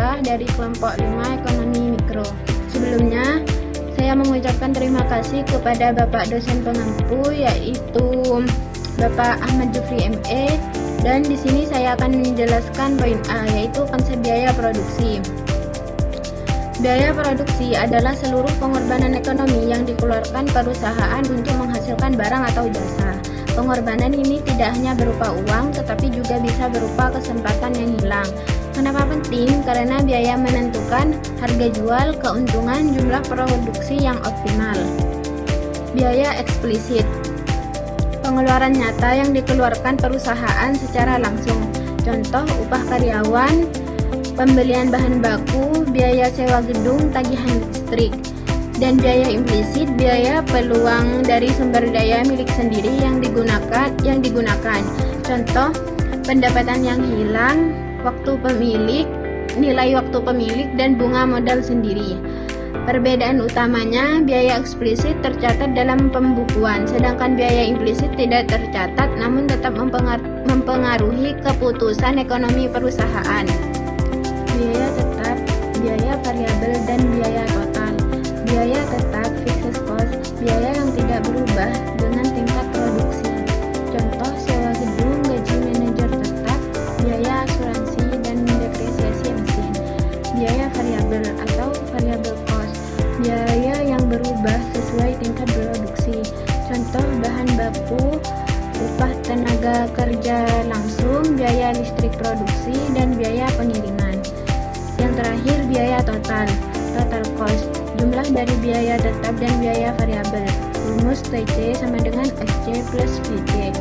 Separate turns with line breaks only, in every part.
Putra dari kelompok 5 Ekonomi Mikro. Sebelumnya, saya mengucapkan terima kasih kepada Bapak dosen pengampu yaitu Bapak Ahmad Jufri ME, dan di sini saya akan menjelaskan poin A yaitu konsep biaya produksi. Biaya produksi adalah seluruh pengorbanan ekonomi yang dikeluarkan perusahaan untuk menghasilkan barang atau jasa. Pengorbanan ini tidak hanya berupa uang, tetapi juga bisa berupa kesempatan yang hilang. Kenapa penting? Karena biaya menentukan harga jual, keuntungan, jumlah produksi yang optimal. Biaya eksplisit. Pengeluaran nyata yang dikeluarkan perusahaan secara langsung. Contoh, upah karyawan, pembelian bahan baku, biaya sewa gedung, tagihan listrik. Dan biaya implisit, biaya peluang dari sumber daya milik sendiri yang digunakan. Contoh, pendapatan yang hilang, waktu pemilik, nilai waktu pemilik, dan bunga modal sendiri. Perbedaan utamanya, biaya eksplisit tercatat dalam pembukuan, sedangkan biaya implisit tidak tercatat namun tetap mempengaruhi keputusan ekonomi perusahaan. Biaya tetap, biaya variabel, dan biaya total. Biaya tetap fixed cost, biaya yang tidak berubah dengan tingkat produksi. Contoh, sewa gedung, gaji manajer tetap, biaya asuransi, dan depresiasi mesin. Biaya variabel atau variable cost, biaya yang berubah sesuai tingkat produksi. Contoh, bahan baku, upah tenaga kerja langsung, biaya listrik produksi, dan biaya pengiriman. Yang terakhir, biaya total cost, jumlah dari biaya tetap dan biaya variabel. Rumus TC sama dengan SC plus VC,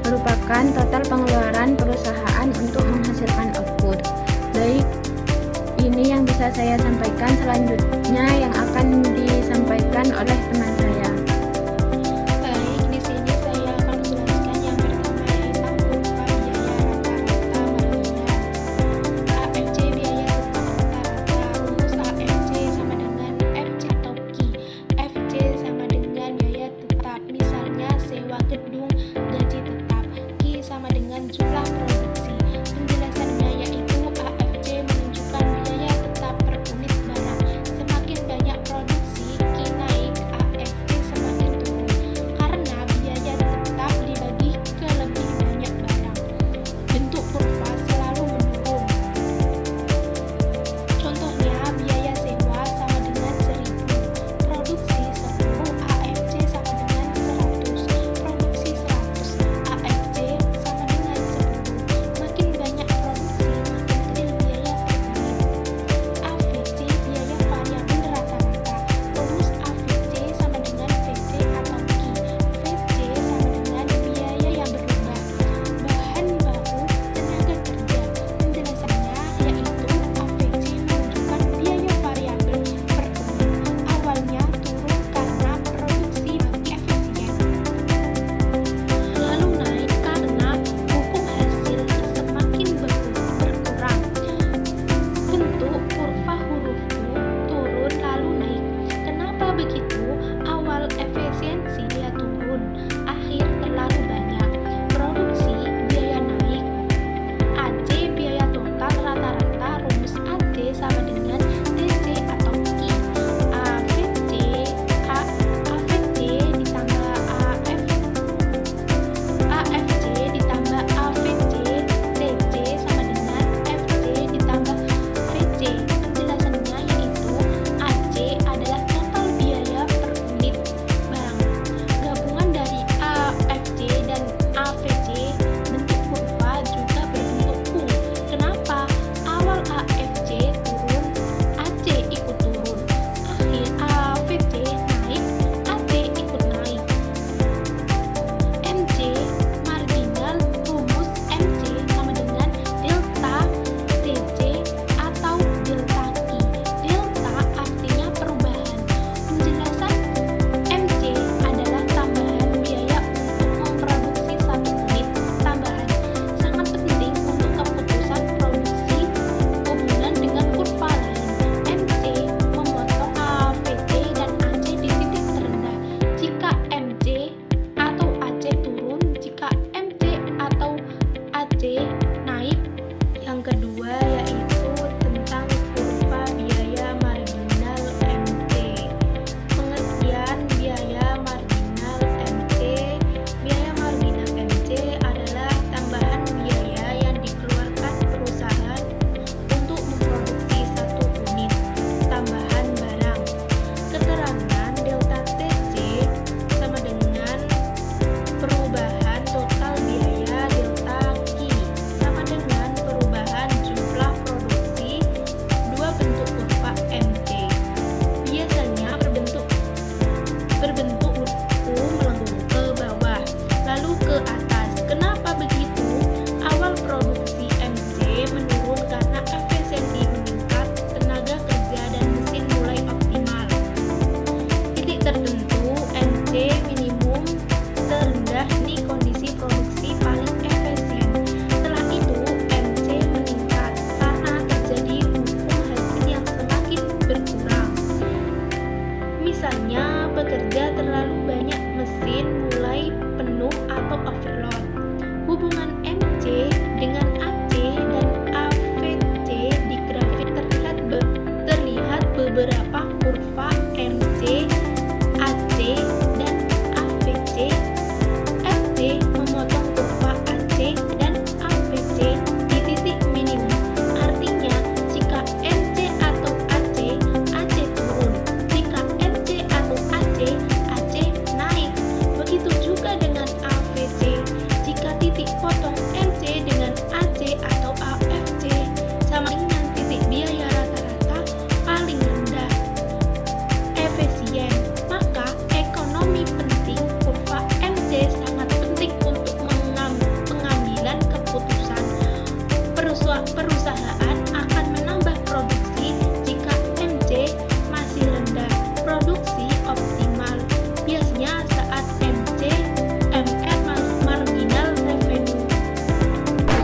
merupakan total pengeluaran perusahaan untuk menghasilkan output. Baik, ini yang bisa saya sampaikan. Selanjutnya yang akan disampaikan oleh teman saya.
Baik, di sini saya akan menjelaskan yang pertama yaitu berupa biaya rata-rata marginal. AFC biaya tetap rata-rata. Rumus AFC sama dengan FC Toki. FC sama dengan biaya tetap. Misalnya sewa gedung, gaji tetap. Ki sama dengan jumlah produksi. Penjelasannya yaitu AFC menunjukkan biaya tetap per unit barang. Semakin banyak produksi, Ki naik, AFC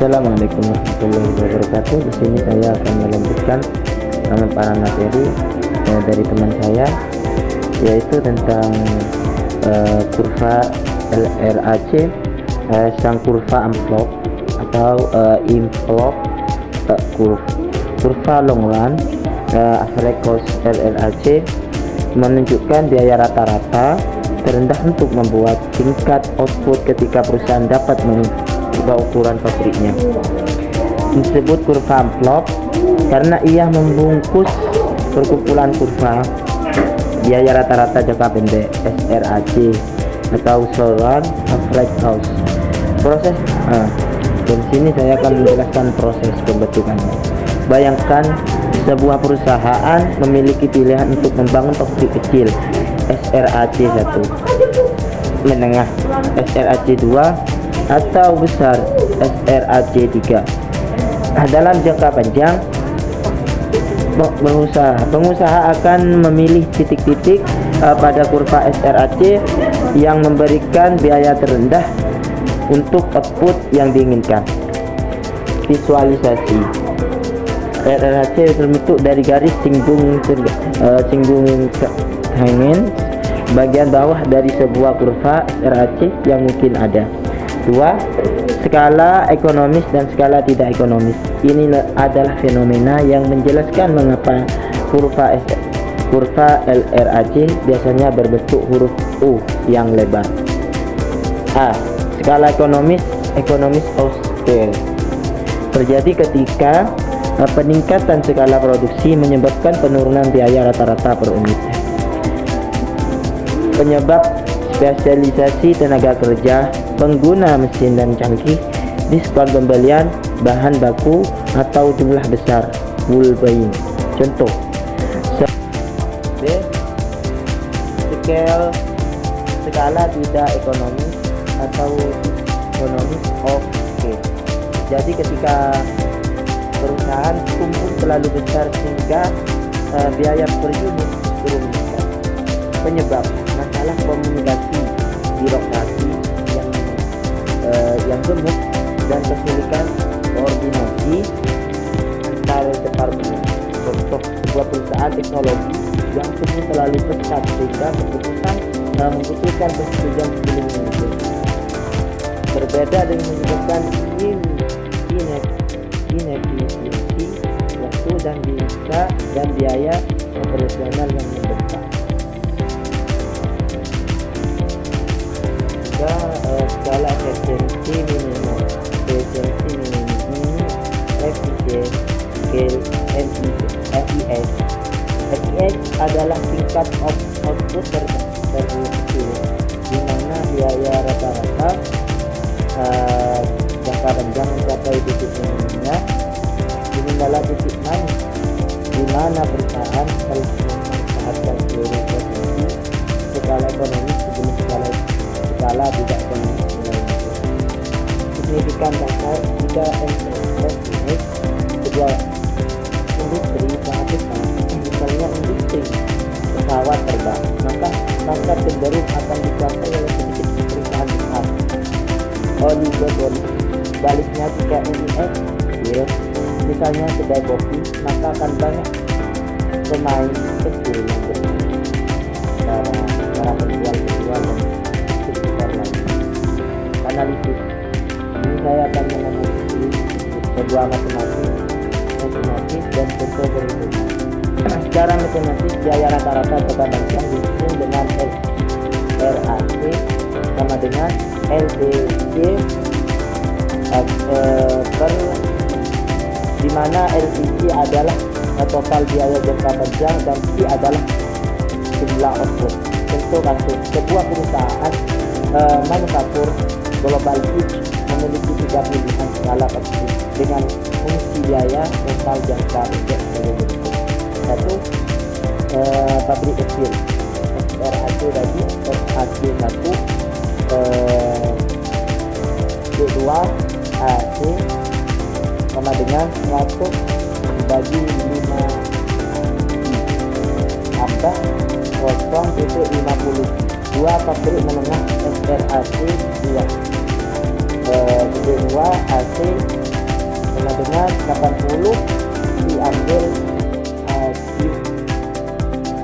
Assalamualaikum warahmatullahi wabarakatuh. Di sini saya akan melanjutkan pemaparan materi dari teman saya, yaitu tentang kurva LRAC, sang kurva amplop atau envelope kurva long run average cost LRAC menunjukkan biaya rata-rata terendah untuk membuat tingkat output ketika perusahaan dapat mengubah ukuran pabriknya. Disebut kurva amplop karena ia membungkus perkumpulan kurva biaya rata-rata jangka pendek SRAC atau short run average cost. Proses dan sini saya akan menjelaskan proses pembentukannya. Bayangkan sebuah perusahaan memiliki pilihan untuk membangun pabrik kecil SRAC 1, menengah SRAC 2, atau besar SRAC 3. Dalam jangka panjang, pengusaha akan memilih titik-titik pada kurva SRAC yang memberikan biaya terendah untuk output yang diinginkan. Visualisasi SRAC terbentuk dari garis singgung hanging bagian bawah dari sebuah kurva SRAC yang mungkin ada. 2. Skala ekonomis dan skala tidak ekonomis. Ini adalah fenomena yang menjelaskan mengapa kurva LRAC biasanya berbentuk huruf U yang lebar. A. Skala ekonomis of scale terjadi ketika peningkatan skala produksi menyebabkan penurunan biaya rata-rata per unit. Penyebab spesialisasi tenaga kerja, pengguna mesin dan canggih, diskon pembelian bahan baku atau jumlah besar bulk buying. Contoh B. Skala tidak ekonomis atau economies of scale. Jadi ketika perusahaan tumbuh terlalu besar sehingga biaya per unit turun meningkat. Penyebab masalah komunikasi, birokrasi yang gemuk dan kesulitan koordinasi antar departemen. Contoh sebuah perusahaan teknologi yang tumbuh terlalu pesat sehingga membutuhkan persetujuan sebelum menyusun. Berbeda dengan menyebabkan inefisiensi waktu dan bisa dan biaya operasional yang membesar. Juga skala efisiensi minimum, scale FES adalah tingkat output tertentu di mana biaya rata-rata jangka panjang mencapai titik minimumnya. Ini adalah titik manis di mana perusahaan telah memanfaatkan seluruh potensi skala ekonomi sebelum skala tidak ekonomis mulai muncul. Signifikan dasar jika MSS sebuah industri sangat besar, misalnya industri pesawat terbang, maka pasar cenderung akan dicapai oleh sedikit perusahaan besar. Oligopoli. Baliknya jika MIS kecil, misalnya kedai kopi, maka akan banyak pemain kecil yang bermain para penjual dan sekitar lain. Analisis. Ini saya akan menganalisis sebuah matematis dan contoh berikut. Secara matematis, biaya rata-rata jangka panjang dihitung dengan LRAC sama dengan LDC per di mana LDC adalah total biaya jangka panjang dan C adalah jumlah output. Contoh kasus sebuah perusahaan manufaktur global Fitch memiliki 3 pilihan skala pabrik dengan fungsi biaya total jangka pendek sebagai berikut. 1. Pabrik kecil SRAC tadi SRAC 1 2 AC sama dengan 100 bagi 5 tambah 0,50. 2 pabrik menengah SRAC 2 AC sama dengan 80 diambil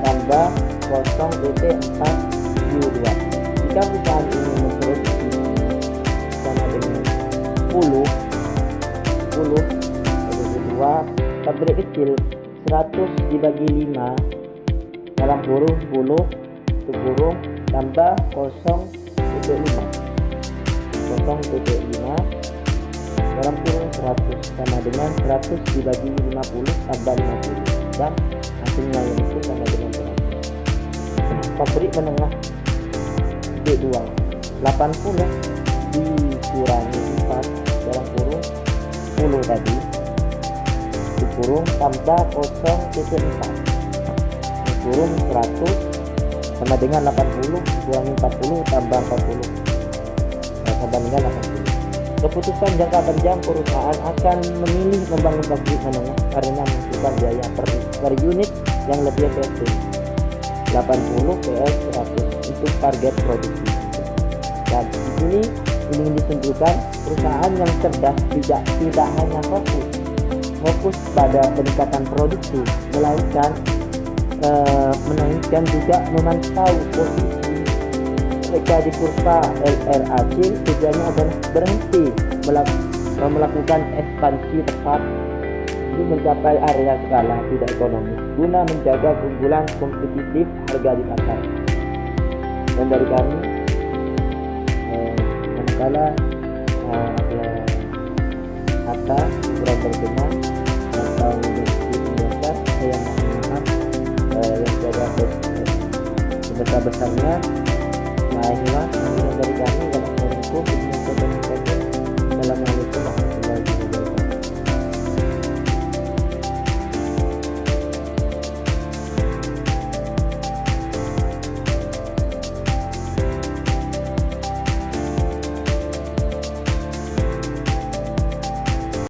tambah 0,4 Q2. Jika perusahaan ini memproduksi sama dengan 10 pabrik kecil 100 dibagi 5 dalam kurung 10 tambah 0,5 dalam kurung 100 sama dengan 100 dibagi 50 tambah 50 dan hasilnya itu sama dengan 100. Pabrik menengah B2 80 dikurangi 4 dalam kurung 10 tadi dikurung tambah 0,4 dikurung 100 sama dengan 80 dikurangi 40 tambah 40 sama dengan 80. Keputusan jangka panjang perusahaan akan memilih membangun pabrik menengah karena menghasilkan biaya per unit yang lebih efektif 80 PS 100 untuk target produksi. Dan di sini ingin disimpulkan perusahaan yang cerdas tidak hanya fokus pada peningkatan produksi, melainkan juga memantau posisi mereka di kurva LRAC. Tujuannya adalah berhenti melakukan ekspansi tepat untuk mencapai area skala tidak ekonomis guna menjaga keunggulan kompetitif harga di pasar. Dan dari kami manakala ada kata kurang berkenan atau diingatkan, saya mohon maaf yang sebesar-besarnya. Nah, inilah